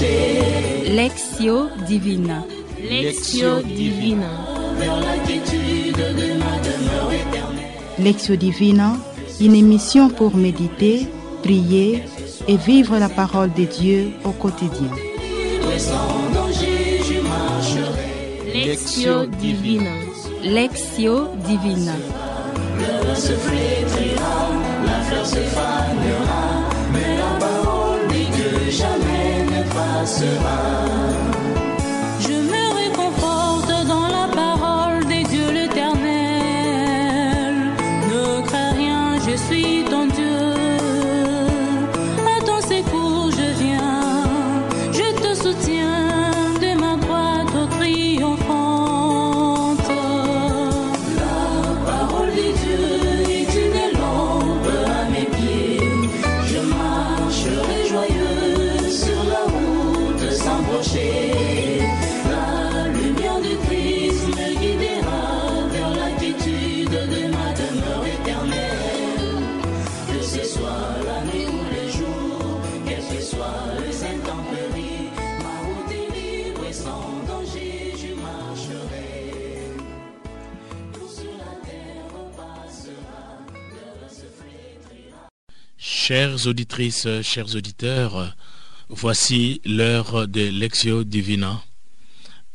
Lectio Divina. Lectio Divina. Lectio Divina, une émission pour méditer, prier et vivre la parole de Dieu au quotidien. Lectio Divina. Lectio Divina. Le se flétrira, la fleur se fanera, mais la parole de Dieu jamais ne passera. Je me réconforte dans la parole de Dieu l'Éternel. Ne crains rien, je suis ton Dieu. À ton secours je viens, je te soutiens de ma droite triomphante. La parole de Dieu est une lampe à mes pieds. Je marcherai joyeux sur la route sans broncher. La lumière de Christ me guidera vers la quiétude de ma demeure éternelle. Que ce soit la nuit ou le jour, quelles que soient les intempéries, ma route est libre et sans danger je marcherai. Tout sur la terre passera, l'heure se flétrira. Chères auditrices, chers auditeurs, voici l'heure de Lectio Divina,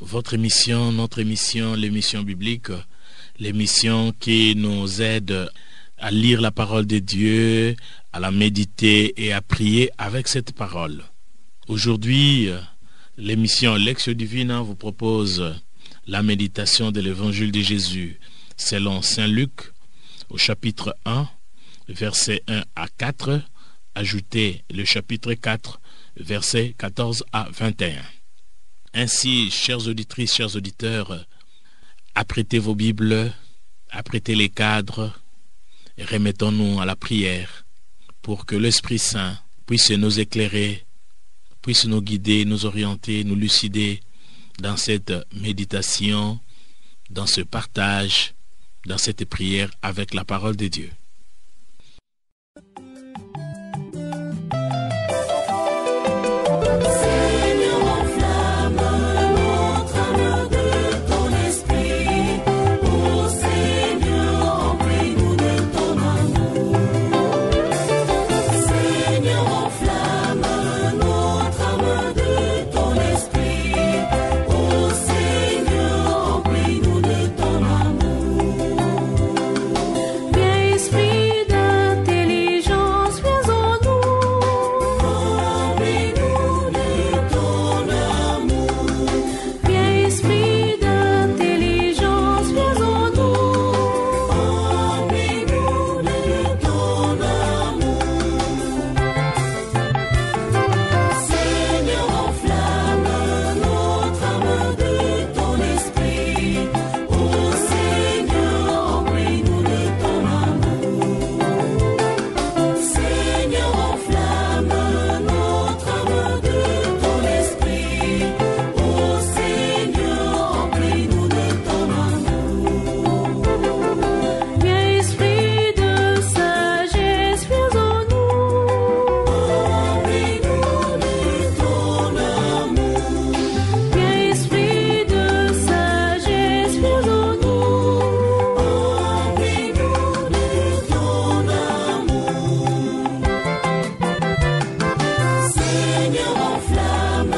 votre émission, notre émission, l'émission biblique, l'émission qui nous aide à lire la parole de Dieu, à la méditer et à prier avec cette parole. Aujourd'hui, l'émission Lectio Divina vous propose la méditation de l'évangile de Jésus selon Saint Luc au chapitre 1, versets 1 à 4, ajoutez le chapitre 4, versets 14 à 21. Ainsi, chères auditrices, chers auditeurs, apprêtez vos Bibles, apprêtez les cadres, et remettons-nous à la prière pour que l'Esprit Saint puisse nous éclairer, puisse nous guider, nous orienter, nous lucider dans cette méditation, dans ce partage, dans cette prière avec la parole de Dieu. Seigneur, enflamme notre âme de ton esprit. Oh Seigneur, remplis-nous de ton amour. Seigneur, enflamme notre âme de ton esprit. Oh Seigneur, remplis-nous de ton amour. Viens, esprit d'intelligence, viens en nous. Remplis-nous de ton amour. Viens, esprit d'intelligence, viens en nous. Remplis-nous de ton amour. Seigneur, enflamme notre âme de ton esprit. Oh Seigneur, remplis-nous de ton amour. Seigneur, enflamme notre âme de ton esprit. Oh Seigneur, remplis-nous de ton amour. Viens, esprit de sagesse, viens en nous. Remplis-nous de ton amour. Viens, esprit de sagesse, viens en nous. Remplis-nous de ton amour. Seigneur, enflamme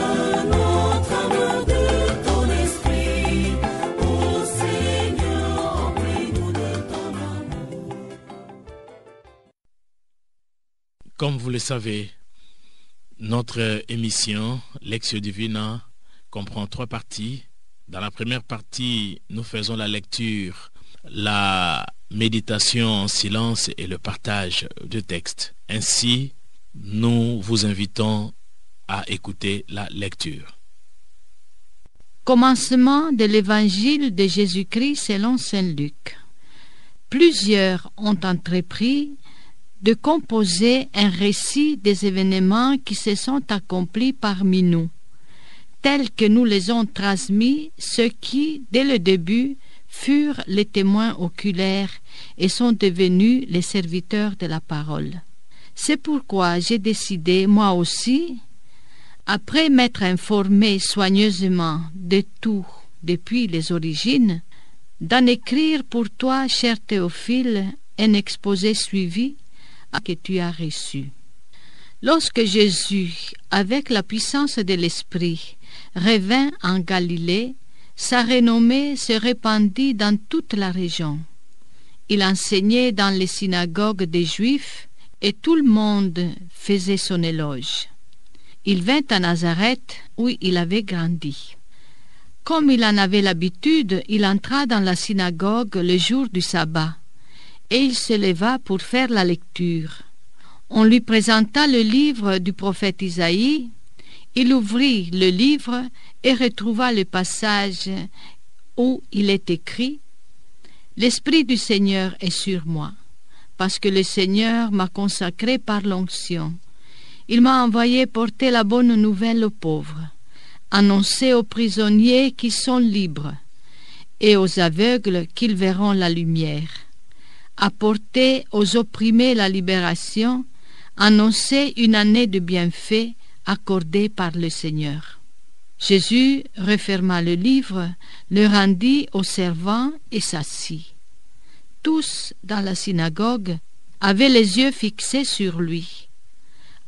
notre âme de ton esprit. Oh Seigneur, remplis-nous de ton amour. Comme vous le savez, notre émission Lectio Divina comprend 3 parties. Dans la première partie, nous faisons la lecture, la méditation en silence et le partage de textes. Ainsi, nous vous invitons à écouter la lecture. Commencement de l'évangile de Jésus-Christ selon Saint Luc. Plusieurs ont entrepris de composer un récit des événements qui se sont accomplis parmi nous, tels que nous les ont transmis ceux qui, dès le début, furent les témoins oculaires et sont devenus les serviteurs de la parole. C'est pourquoi j'ai décidé, moi aussi, Après m'être informé soigneusement de tout depuis les origines, d'en écrire pour toi, cher Théophile, un exposé suivi que tu as reçu. Lorsque Jésus, avec la puissance de l'Esprit, revint en Galilée, sa renommée se répandit dans toute la région. Il enseignait dans les synagogues des Juifs et tout le monde faisait son éloge. Il vint à Nazareth où il avait grandi. Comme il en avait l'habitude, il entra dans la synagogue le jour du sabbat et il se leva pour faire la lecture. On lui présenta le livre du prophète Isaïe. Il ouvrit le livre et retrouva le passage où il est écrit « L'Esprit du Seigneur est sur moi, parce que le Seigneur m'a consacré par l'onction. Il m'a envoyé porter la bonne nouvelle aux pauvres, annoncer aux prisonniers qui sont libres et aux aveugles qu'ils verront la lumière, apporter aux opprimés la libération, annoncer une année de bienfaits accordée par le Seigneur. » Jésus referma le livre, le rendit aux servants et s'assit. Tous dans la synagogue avaient les yeux fixés sur lui.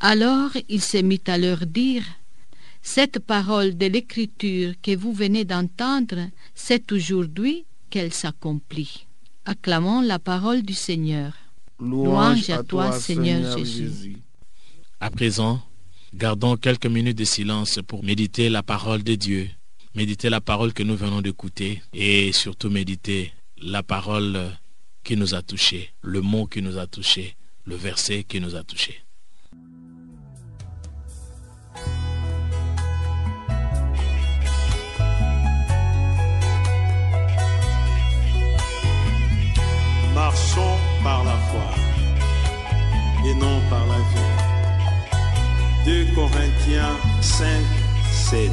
Alors il se mit à leur dire « Cette parole de l'Écriture que vous venez d'entendre, c'est aujourd'hui qu'elle s'accomplit. » Acclamons la parole du Seigneur. Louange à toi, Seigneur Jésus. À présent, gardons quelques minutes de silence pour méditer la parole de Dieu, méditer la parole que nous venons d'écouter et surtout méditer la parole qui nous a touchés, le mot qui nous a touchés, le verset qui nous a touchés. Marchons par la foi et non par la vue. 2 Corinthiens 5, 7.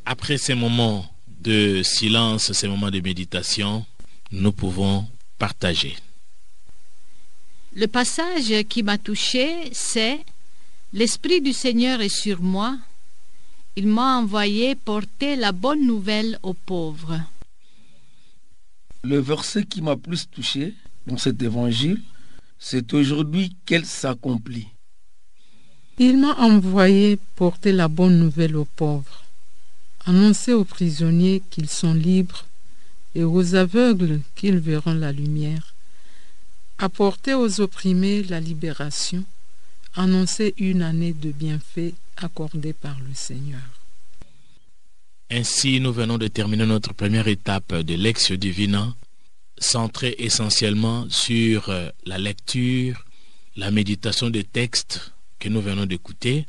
Après ces moments de silence, ces moments de méditation, nous pouvons partager. Le passage qui m'a touché, c'est « L'Esprit du Seigneur est sur moi. Il m'a envoyé porter la bonne nouvelle aux pauvres. » Le verset qui m'a plus touché dans cet évangile, c'est aujourd'hui qu'elle s'accomplit. Il m'a envoyé porter la bonne nouvelle aux pauvres, annoncer aux prisonniers qu'ils sont libres et aux aveugles qu'ils verront la lumière, apporter aux opprimés la libération, annoncer une année de bienfaits accordée par le Seigneur. Ainsi, nous venons de terminer notre première étape de Lectio Divina, centrée essentiellement sur la lecture, la méditation des textes que nous venons d'écouter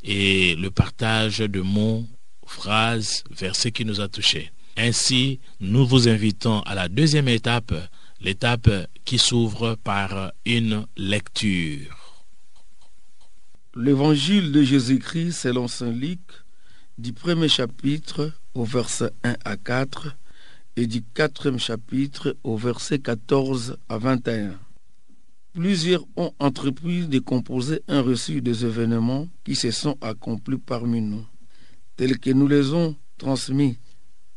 et le partage de mots, phrases, versets qui nous a touchés. Ainsi, nous vous invitons à la deuxième étape, l'étape qui s'ouvre par une lecture. L'évangile de Jésus-Christ selon saint Luc, du premier chapitre au verset 1 à 4 et du 4e chapitre au verset 14 à 21. Plusieurs ont entrepris de composer un reçu des événements qui se sont accomplis parmi nous, tels que nous les ont transmis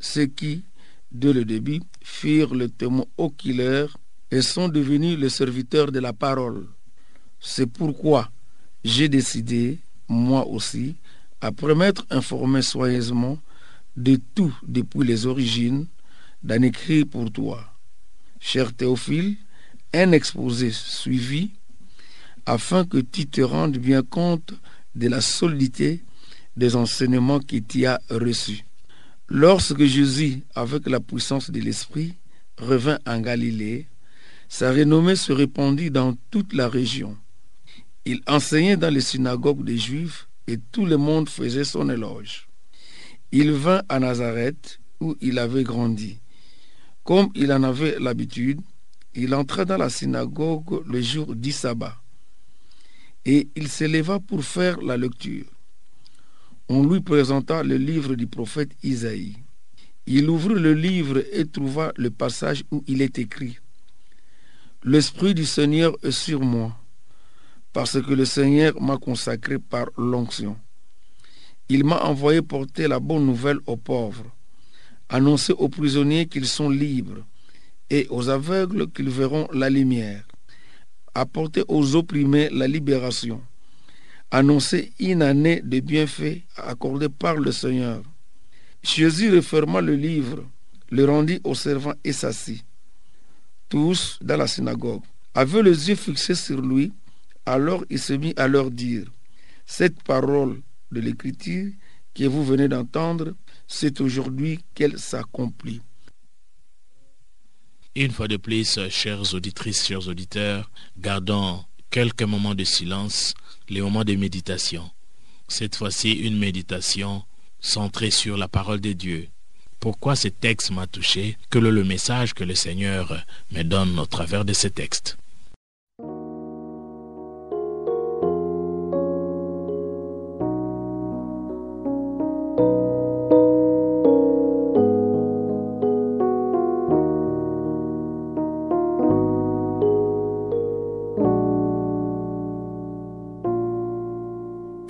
ceux qui, dès le début, firent le témoin oculaire et sont devenus les serviteurs de la parole. C'est pourquoi j'ai décidé, moi aussi, après m'être informé soigneusement de tout depuis les origines, d'en écrire pour toi. Cher Théophile, un exposé suivi, afin que tu te rendes bien compte de la solidité des enseignements que tu as reçus. Lorsque Jésus, avec la puissance de l'Esprit, revint en Galilée, sa renommée se répandit dans toute la région. Il enseignait dans les synagogues des Juifs et tout le monde faisait son éloge. Il vint à Nazareth où il avait grandi. Comme il en avait l'habitude, il entra dans la synagogue le jour du sabbat et il s'éleva pour faire la lecture. On lui présenta le livre du prophète Isaïe. Il ouvrit le livre et trouva le passage où il est écrit : L'Esprit du Seigneur est sur moi, parce que le Seigneur m'a consacré par l'onction. Il m'a envoyé porter la bonne nouvelle aux pauvres, annoncer aux prisonniers qu'ils sont libres, et aux aveugles qu'ils verront la lumière, apporter aux opprimés la libération, annoncer une année de bienfaits accordée par le Seigneur. Jésus referma le livre, le rendit aux servants et s'assit. Tous, dans la synagogue, avaient les yeux fixés sur lui. Alors il se mit à leur dire : cette parole de l'Écriture que vous venez d'entendre, c'est aujourd'hui qu'elle s'accomplit. Une fois de plus, chères auditrices, chers auditeurs, gardons quelques moments de silence, les moments de méditation. Cette fois-ci, une méditation centrée sur la parole de Dieu. Pourquoi ce texte m'a touché? Quel est le message que le Seigneur me donne au travers de ce texte?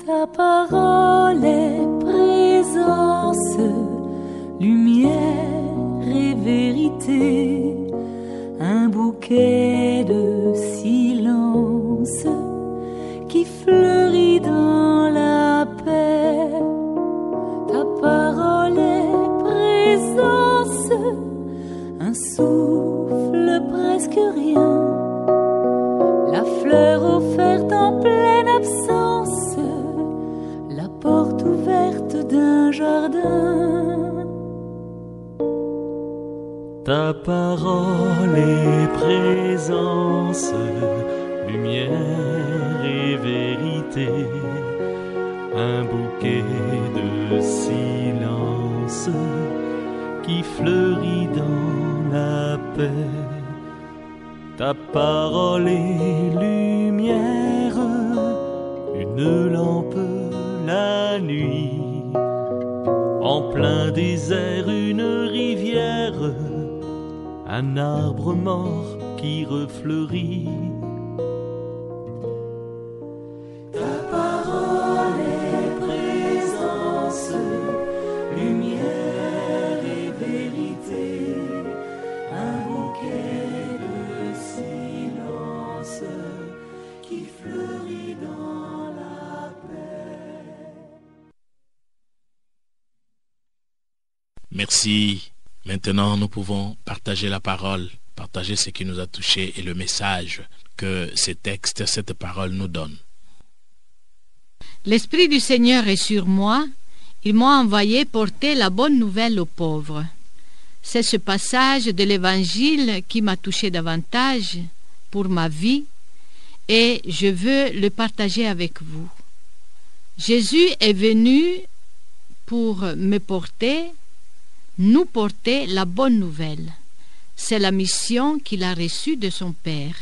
Ta parole est présence, lumière et vérité, un bouquet de silence qui fleurit dans la paix. Ta parole est présence, un souffle presque rien, la fleur offerte en pleine absence, la porte ouverte d'un jardin. Ta parole est présence, lumière et vérité, un bouquet de silence qui fleurit dans la paix. Ta parole est lumière, une lampe la nuit, en plein désert une rivière, un arbre mort qui refleurit. Ta parole est présence, lumière et vérité, un bouquet de silence qui fleurit dans la paix. Merci. Maintenant, nous pouvons partager la parole, partager ce qui nous a touchés et le message que ces textes, cette parole nous donne. L'Esprit du Seigneur est sur moi. Ils m'ont envoyé porter la bonne nouvelle aux pauvres. C'est ce passage de l'Évangile qui m'a touché davantage pour ma vie et je veux le partager avec vous. Jésus est venu pour me porter, nous porter la bonne nouvelle. C'est la mission qu'il a reçue de son Père.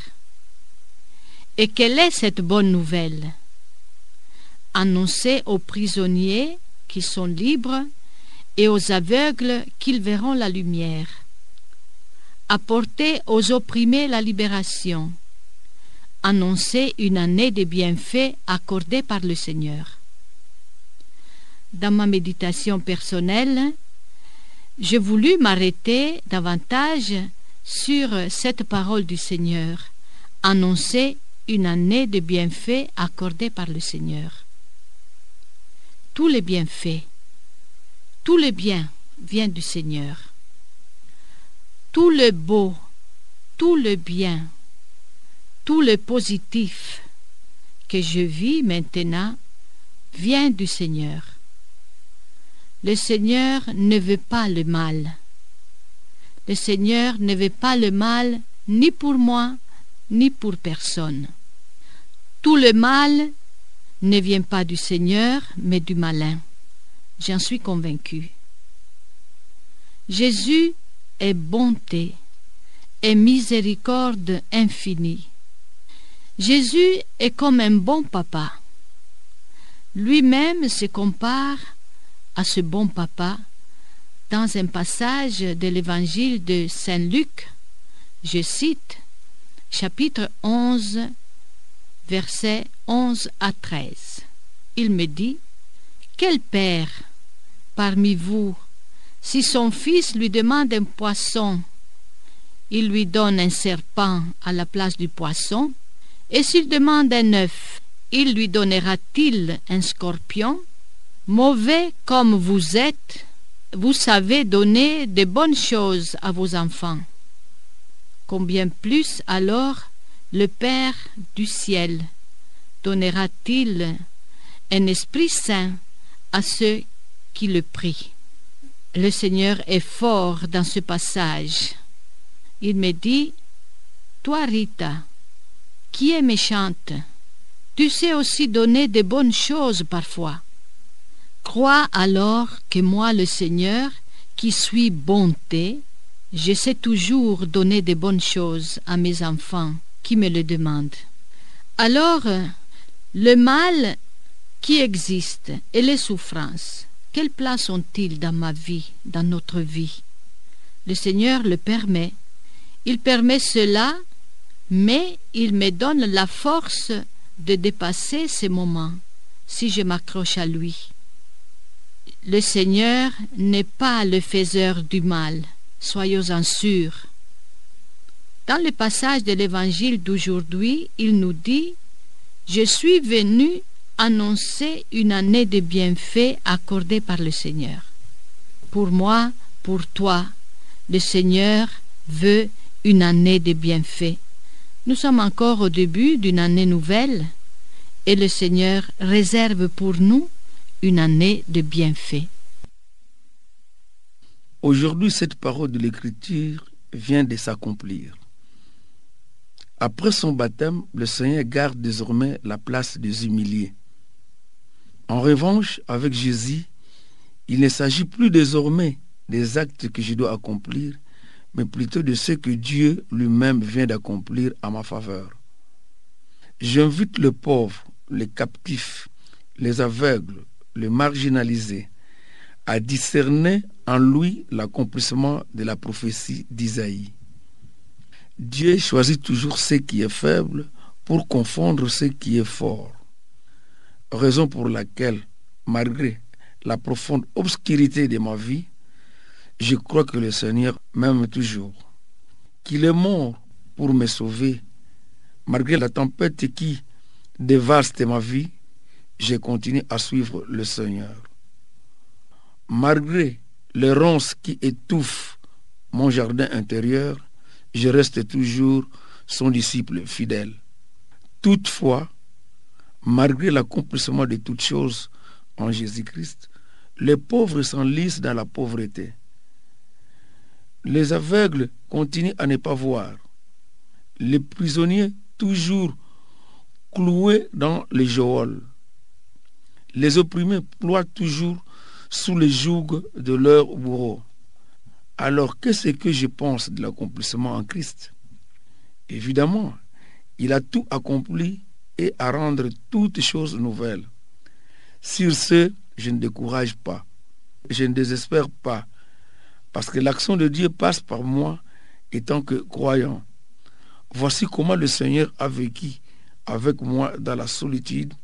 Et quelle est cette bonne nouvelle? Annoncer aux prisonniers qu'ils sont libres et aux aveugles qu'ils verront la lumière. Apporter aux opprimés la libération. Annoncer une année de bienfaits accordée par le Seigneur. Dans ma méditation personnelle, j'ai voulu m'arrêter davantage sur cette parole du Seigneur, annoncer une année de bienfaits accordée par le Seigneur. Tous les bienfaits, tout le bien vient du Seigneur. Tout le beau, tout le bien, tout le positif que je vis maintenant vient du Seigneur. Le Seigneur ne veut pas le mal. Le Seigneur ne veut pas le mal ni pour moi, ni pour personne. Tout le mal ne vient pas du Seigneur, mais du malin. J'en suis convaincu. Jésus est bonté et miséricorde infinie. Jésus est comme un bon papa. Lui-même se compare à ce bon papa dans un passage de l'évangile de Saint Luc, je cite, chapitre 11, versets 11 à 13. Il me dit: quel père parmi vous, si son fils lui demande un poisson, il lui donne un serpent à la place du poisson? Et s'il demande un œuf, il lui donnera-t-il un scorpion? Mauvais comme vous êtes, vous savez donner de bonnes choses à vos enfants. Combien plus alors le Père du ciel donnera-t-il un esprit saint à ceux qui le prient? Le Seigneur est fort dans ce passage. Il me dit: toi, Rita, qui est méchante, tu sais aussi donner de bonnes choses parfois. Crois alors que moi, le Seigneur, qui suis bonté, je sais toujours donner de bonnes choses à mes enfants qui me le demandent. Alors, le mal qui existe et les souffrances, quelle place ont-ils dans ma vie, dans notre vie? Le Seigneur le permet. Il permet cela, mais il me donne la force de dépasser ces moments si je m'accroche à lui. Le Seigneur n'est pas le faiseur du mal, soyons-en sûrs. Dans le passage de l'Évangile d'aujourd'hui, il nous dit: je suis venu annoncer une année de bienfaits accordée par le Seigneur. Pour moi, pour toi, le Seigneur veut une année de bienfaits. Nous sommes encore au début d'une année nouvelle et le Seigneur réserve pour nous une année de bienfaits. Aujourd'hui, cette parole de l'Écriture vient de s'accomplir. Après son baptême, le Seigneur garde désormais la place des humiliés. En revanche, avec Jésus, il ne s'agit plus désormais des actes que je dois accomplir, mais plutôt de ce que Dieu lui-même vient d'accomplir à ma faveur. J'invite les pauvres, les captifs, les aveugles, les marginalisés, à discerner en lui l'accomplissement de la prophétie d'Isaïe. Dieu choisit toujours ce qui est faible pour confondre ce qui est fort. Raison pour laquelle, malgré la profonde obscurité de ma vie, je crois que le Seigneur m'aime toujours, qu'il est mort pour me sauver. Malgré la tempête qui dévaste ma vie, je continue à suivre le Seigneur. Malgré les ronces qui étouffent mon jardin intérieur, je reste toujours son disciple fidèle. Toutefois, malgré l'accomplissement de toutes choses en Jésus-Christ, les pauvres s'enlisent dans la pauvreté. Les aveugles continuent à ne pas voir. Les prisonniers toujours cloués dans les geôles. Les opprimés ploient toujours sous le joug de leurs bourreaux. Alors, qu'est-ce que je pense de l'accomplissement en Christ? Évidemment, il a tout accompli et à rendre toutes choses nouvelles. Sur ce, je ne décourage pas, je ne désespère pas, parce que l'action de Dieu passe par moi étant que croyant. Voici comment le Seigneur a vécu avec moi dans la solitude.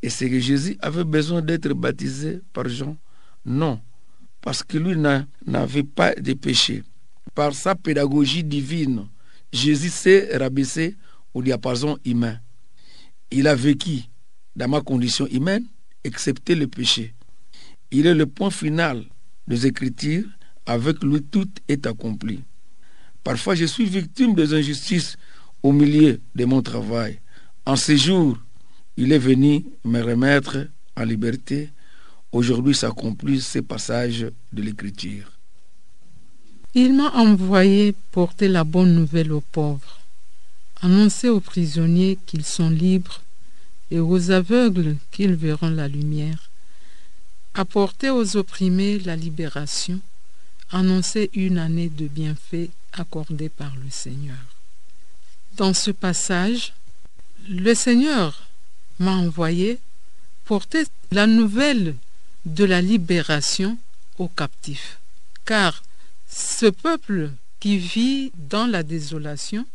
Et c'est que Jésus avait besoin d'être baptisé par Jean? Non, parce que lui n'avait pas de péché. Par sa pédagogie divine, Jésus s'est rabaissé au diapason humain. Il a vécu dans ma condition humaine, excepté le péché. Il est le point final des Écritures. Avec lui, tout est accompli. Parfois, je suis victime des injustices au milieu de mon travail. En ce jour, il est venu me remettre en liberté. Aujourd'hui s'accomplissent ces passages de l'Écriture. Il m'a envoyé porter la bonne nouvelle aux pauvres, annoncer aux prisonniers qu'ils sont libres et aux aveugles qu'ils verront la lumière, apporter aux opprimés la libération, annoncer une année de bienfaits accordée par le Seigneur. Dans ce passage, le Seigneur m'a envoyé porter la nouvelle de la libération aux captifs. Car ce peuple qui vit dans la désolation,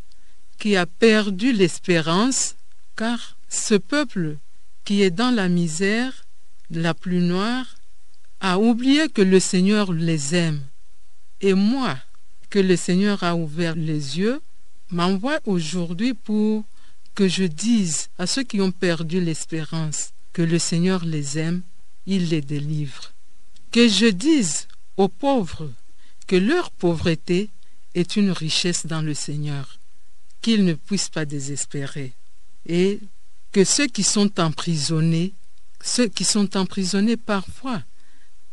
qui a perdu l'espérance, car ce peuple qui est dans la misère la plus noire, a oublié que le Seigneur les aime. Et moi, que le Seigneur a ouvert les yeux, m'envoie aujourd'hui pour que je dise à ceux qui ont perdu l'espérance que le Seigneur les aime, il les délivre. Que je dise aux pauvres que leur pauvreté est une richesse dans le Seigneur, qu'ils ne puissent pas désespérer. Et que ceux qui sont emprisonnés parfois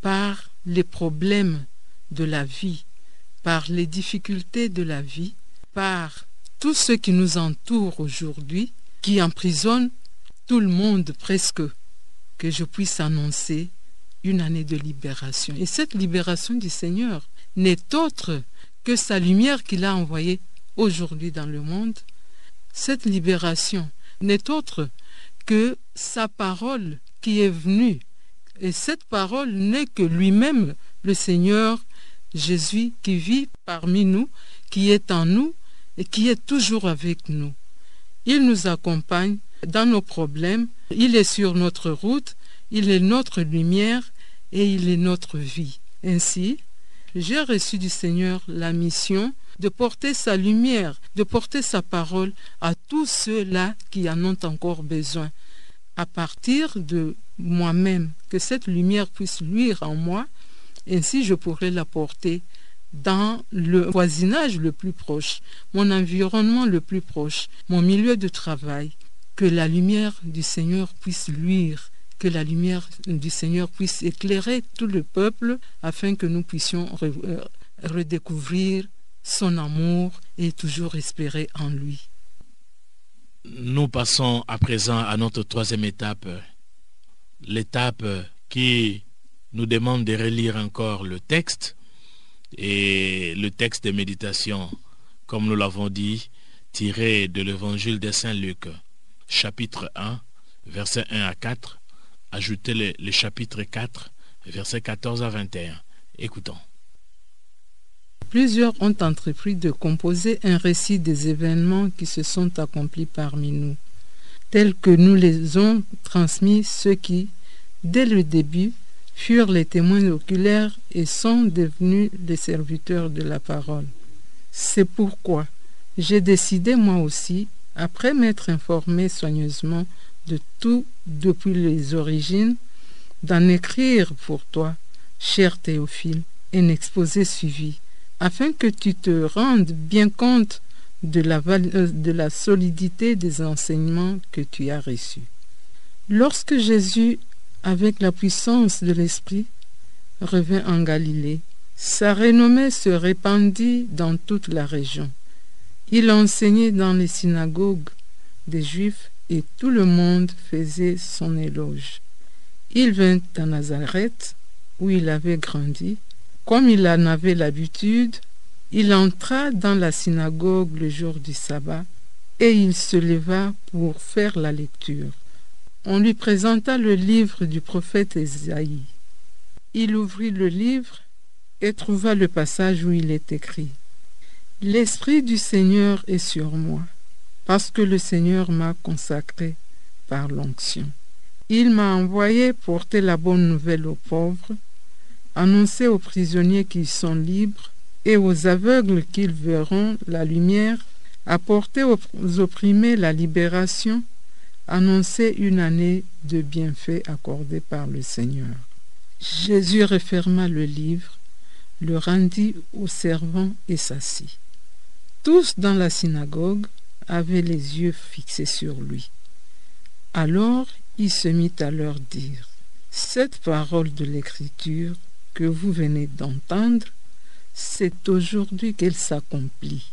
par les problèmes de la vie, par les difficultés de la vie, par tous ceux qui nous entourent aujourd'hui, qui emprisonnent tout le monde presque, que je puisse annoncer une année de libération. Et cette libération du Seigneur n'est autre que sa lumière qu'il a envoyée aujourd'hui dans le monde. Cette libération n'est autre que sa parole qui est venue. Et cette parole n'est que lui-même, le Seigneur Jésus, qui vit parmi nous, qui est en nous et qui est toujours avec nous. Il nous accompagne dans nos problèmes, il est sur notre route, il est notre lumière et il est notre vie. Ainsi, j'ai reçu du Seigneur la mission de porter sa lumière, de porter sa parole à tous ceux-là qui en ont encore besoin. À partir de moi-même, que cette lumière puisse luire en moi, ainsi je pourrai la porter dans le voisinage le plus proche, mon environnement le plus proche, mon milieu de travail, que la lumière du Seigneur puisse luire, que la lumière du Seigneur puisse éclairer tout le peuple afin que nous puissions redécouvrir son amour et toujours espérer en lui. Nous passons à présent à notre troisième étape, l'étape qui nous demande de relire encore le texte, et le texte de méditation, comme nous l'avons dit, tiré de l'évangile de Saint Luc, chapitre 1, versets 1 à 4, ajoutez le chapitre 4, versets 14 à 21. Écoutons. Plusieurs ont entrepris de composer un récit des événements qui se sont accomplis parmi nous, tels que nous les ont transmis ceux qui, dès le début, furent les témoins oculaires et sont devenus les serviteurs de la parole. C'est pourquoi j'ai décidé moi aussi, après m'être informé soigneusement de tout depuis les origines, d'en écrire pour toi, cher Théophile, un exposé suivi, afin que tu te rendes bien compte de la solidité des enseignements que tu as reçus. Lorsque Jésus, avec la puissance de l'Esprit, revint en Galilée. Sa renommée se répandit dans toute la région. Il enseignait dans les synagogues des Juifs et tout le monde faisait son éloge. Il vint à Nazareth, où il avait grandi. Comme il en avait l'habitude, il entra dans la synagogue le jour du sabbat et il se leva pour faire la lecture. On lui présenta le livre du prophète Ésaïe. Il ouvrit le livre et trouva le passage où il est écrit « L'Esprit du Seigneur est sur moi, parce que le Seigneur m'a consacré par l'onction. Il m'a envoyé porter la bonne nouvelle aux pauvres, annoncer aux prisonniers qu'ils sont libres et aux aveugles qu'ils verront la lumière, apporter aux opprimés la libération, annoncer une année de bienfaits accordée par le Seigneur. » Jésus referma le livre, le rendit aux servants et s'assit. Tous dans la synagogue avaient les yeux fixés sur lui. Alors il se mit à leur dire « Cette parole de l'Écriture que vous venez d'entendre, c'est aujourd'hui qu'elle s'accomplit. »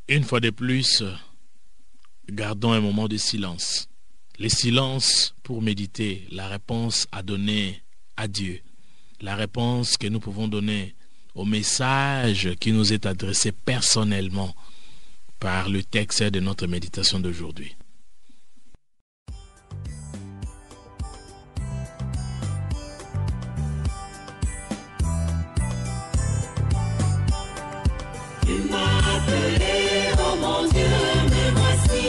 Une fois de plus, gardons un moment de silence. Le silence pour méditer la réponse à donner à Dieu. La réponse que nous pouvons donner au message qui nous est adressé personnellement par le texte de notre méditation d'aujourd'hui. Tu m'as appelé, oh mon Dieu, me voici.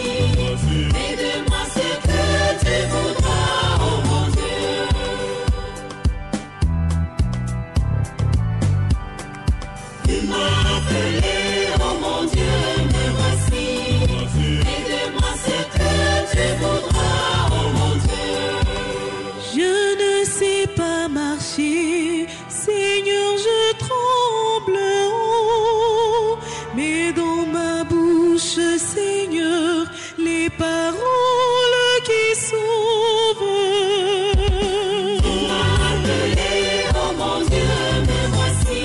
Aide-moi ce que tu voudras, oh mon Dieu. Tu m'as appelé, oh mon Dieu, me voici. Aide-moi ce que tu voudras, oh mon Dieu. Je ne sais pas marcher, Seigneur, je tremble. Mais dans ma bouche, Seigneur, les paroles qui sauvent. Tu m'as appelé, oh mon Dieu, me voici.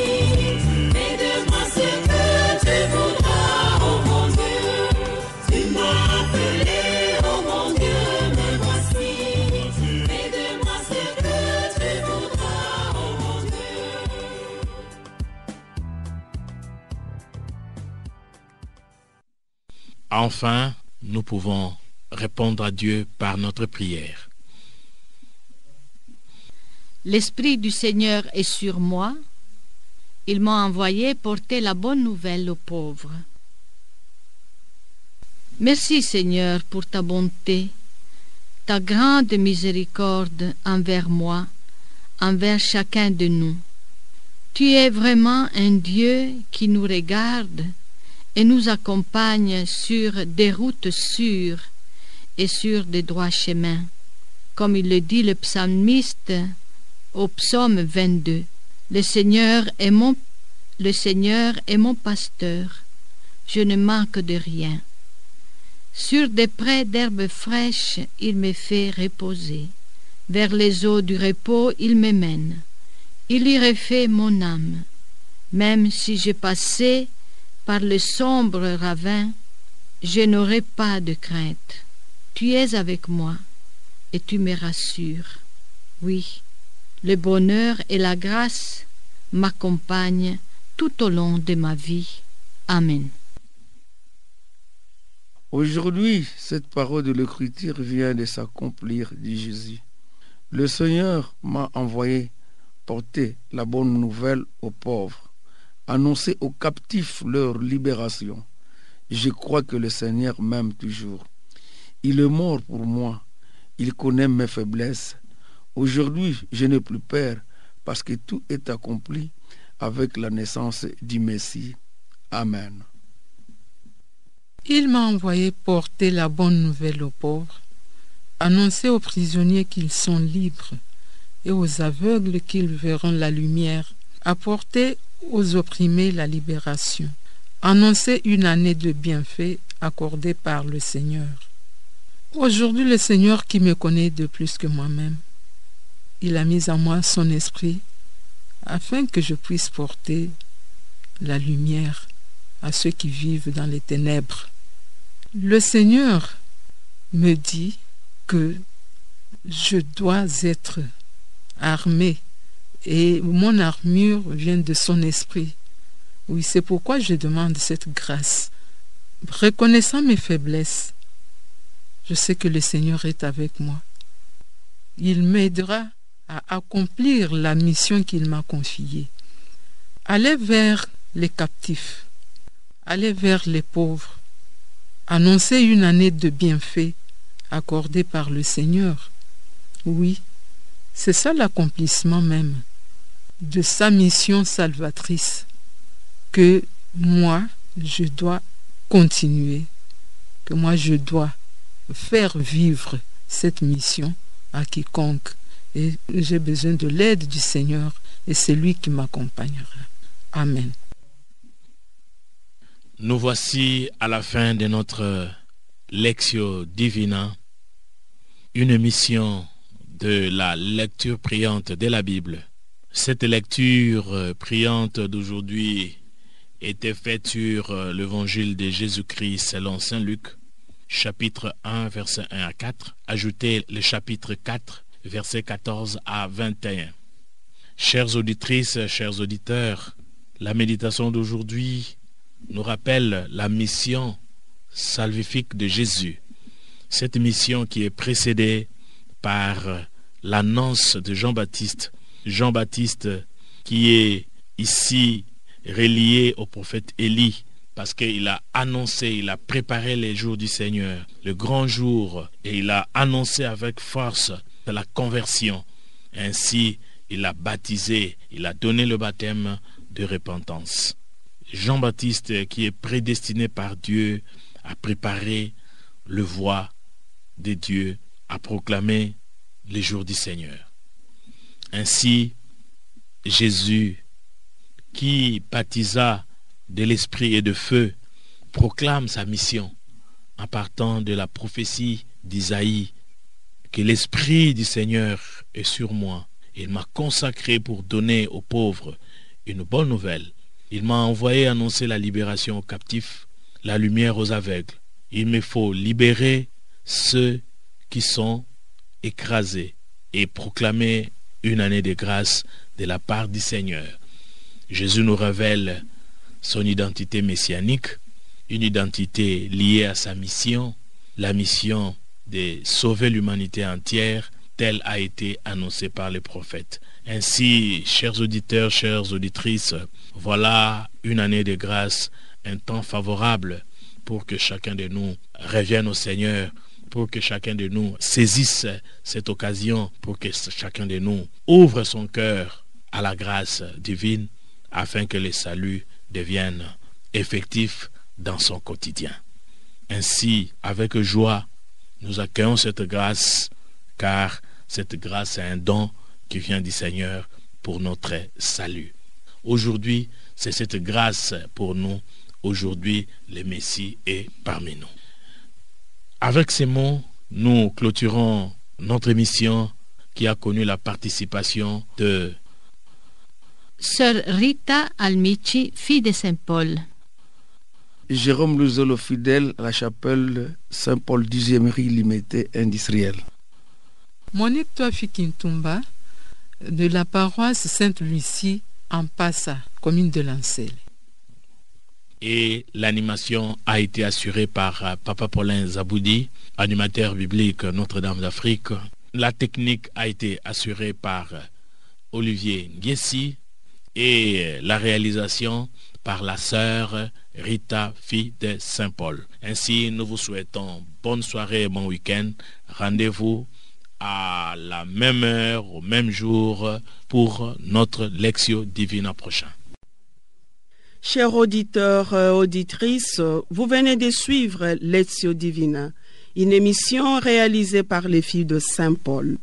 Aide-moi ce que tu voudras, oh mon Dieu. Tu m'as appelé, oh mon Dieu, me voici. Aide-moi ce que tu voudras, oh mon Dieu. Enfin, nous pouvons répondre à Dieu par notre prière. L'Esprit du Seigneur est sur moi. Il m'a envoyé porter la bonne nouvelle aux pauvres. Merci Seigneur pour ta bonté, ta grande miséricorde envers moi, envers chacun de nous. Tu es vraiment un Dieu qui nous regarde et nous accompagne sur des routes sûres et sur des droits chemins, comme il le dit le psalmiste au psaume 22. Le Seigneur est mon pasteur, je ne manque de rien. Sur des prés d'herbes fraîches, il me fait reposer. Vers les eaux du repos, il me mène. Il y refait mon âme. Même si je passais par le sombre ravin, je n'aurai pas de crainte. Tu es avec moi et tu me rassures. Oui, le bonheur et la grâce m'accompagnent tout au long de ma vie. Amen. Aujourd'hui, cette parole de l'Écriture vient de s'accomplir, dit Jésus. Le Seigneur m'a envoyé porter la bonne nouvelle aux pauvres, annoncer aux captifs leur libération. Je crois que le Seigneur m'aime toujours. Il est mort pour moi. Il connaît mes faiblesses. Aujourd'hui, je n'ai plus peur parce que tout est accompli avec la naissance du Messie. Amen. Il m'a envoyé porter la bonne nouvelle aux pauvres, annoncer aux prisonniers qu'ils sont libres et aux aveugles qu'ils verront la lumière, apporter aux opprimés la libération, annoncer une année de bienfaits accordée par le Seigneur. Aujourd'hui, le Seigneur qui me connaît de plus que moi-même il a mis en moi son esprit afin que je puisse porter la lumière à ceux qui vivent dans les ténèbres. Le Seigneur me dit que je dois être armé et mon armure vient de son esprit. Oui, c'est pourquoi je demande cette grâce. Reconnaissant mes faiblesses, je sais que le Seigneur est avec moi. Il m'aidera à accomplir la mission qu'il m'a confiée. Aller vers les captifs, aller vers les pauvres, annoncer une année de bienfaits accordée par le Seigneur. Oui, c'est ça l'accomplissement même de sa mission salvatrice que moi, je dois continuer, que moi, je dois faire vivre cette mission à quiconque. Et j'ai besoin de l'aide du Seigneur et c'est lui qui m'accompagnera. Amen. Nous voici à la fin de notre Lectio Divina, une émission de la lecture priante de la Bible. Cette lecture priante d'aujourd'hui était faite sur l'évangile de Jésus-Christ selon Saint Luc, chapitre 1, versets 1 à 4, ajoutez le chapitre 4, versets 14 à 21. Chères auditrices, chers auditeurs, la méditation d'aujourd'hui nous rappelle la mission salvifique de Jésus. Cette mission qui est précédée par l'annonce de Jean-Baptiste. Jean-Baptiste qui est ici relié au prophète Élie parce qu'il a annoncé, il a préparé les jours du Seigneur, le grand jour, et il a annoncé avec force la conversion. Ainsi, il a baptisé, il a donné le baptême de repentance. Jean-Baptiste qui est prédestiné par Dieu à préparer le voie de Dieu, à proclamer les jours du Seigneur. Ainsi, Jésus, qui baptisa de l'esprit et de feu, proclame sa mission en partant de la prophétie d'Isaïe, que l'esprit du Seigneur est sur moi. Il m'a consacré pour donner aux pauvres une bonne nouvelle. Il m'a envoyé annoncer la libération aux captifs, la lumière aux aveugles. Il me faut libérer ceux qui sont écrasés et proclamer une année de grâce de la part du Seigneur. Jésus nous révèle son identité messianique, une identité liée à sa mission, la mission de sauver l'humanité entière, telle a été annoncée par les prophètes. Ainsi, chers auditeurs, chères auditrices, voilà une année de grâce, un temps favorable pour que chacun de nous revienne au Seigneur, pour que chacun de nous saisisse cette occasion, pour que chacun de nous ouvre son cœur à la grâce divine, afin que le salut devienne effectif dans son quotidien. Ainsi, avec joie, nous accueillons cette grâce, car cette grâce est un don qui vient du Seigneur pour notre salut. Aujourd'hui, c'est cette grâce pour nous. Aujourd'hui, le Messie est parmi nous. Avec ces mots, nous clôturons notre émission qui a connu la participation de Sœur Rita Almici, fille de Saint-Paul. Jérôme Luzolo, fidèle à la chapelle Saint-Paul 10e rue Limité industrielle. Monique Toafi Kintumba, de la paroisse Sainte-Lucie en Passa, commune de Lancel. Et l'animation a été assurée par Papa Paulin Zaboudi, animateur biblique Notre-Dame d'Afrique. La technique a été assurée par Olivier Nguessi et la réalisation par la sœur Rita, fille de Saint-Paul. Ainsi, nous vous souhaitons bonne soirée et bon week-end. Rendez-vous à la même heure, au même jour, pour notre Lectio Divina prochain. Chers auditeurs, auditrices, vous venez de suivre Lectio Divina, une émission réalisée par les filles de Saint-Paul.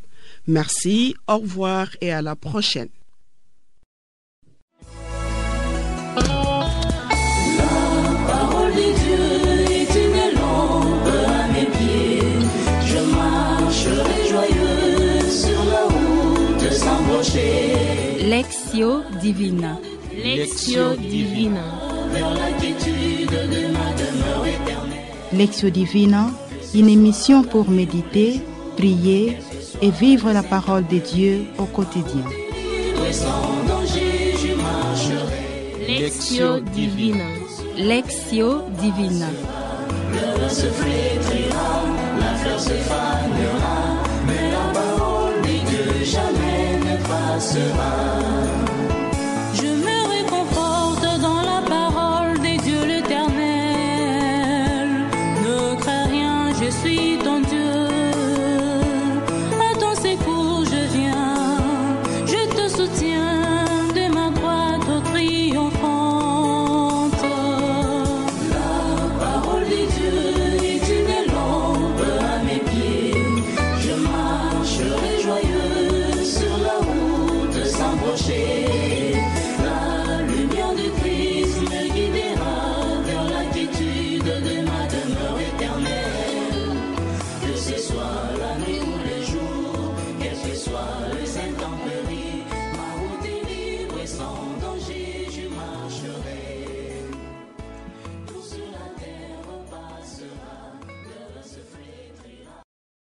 Merci, au revoir et à la prochaine. Je marcherai joyeux sur la route Lectio Divina. Lectio Divina. vers la quiétude de ma demeure éternelle. Lectio Divina, une émission pour méditer, prier et vivre la parole de Dieu au quotidien. Et sans danger, je marcherai. Lectio Divina. Lectio Divina. Le se flétrira, la fleur se fanera, mais la parole de Dieu jamais ne passera.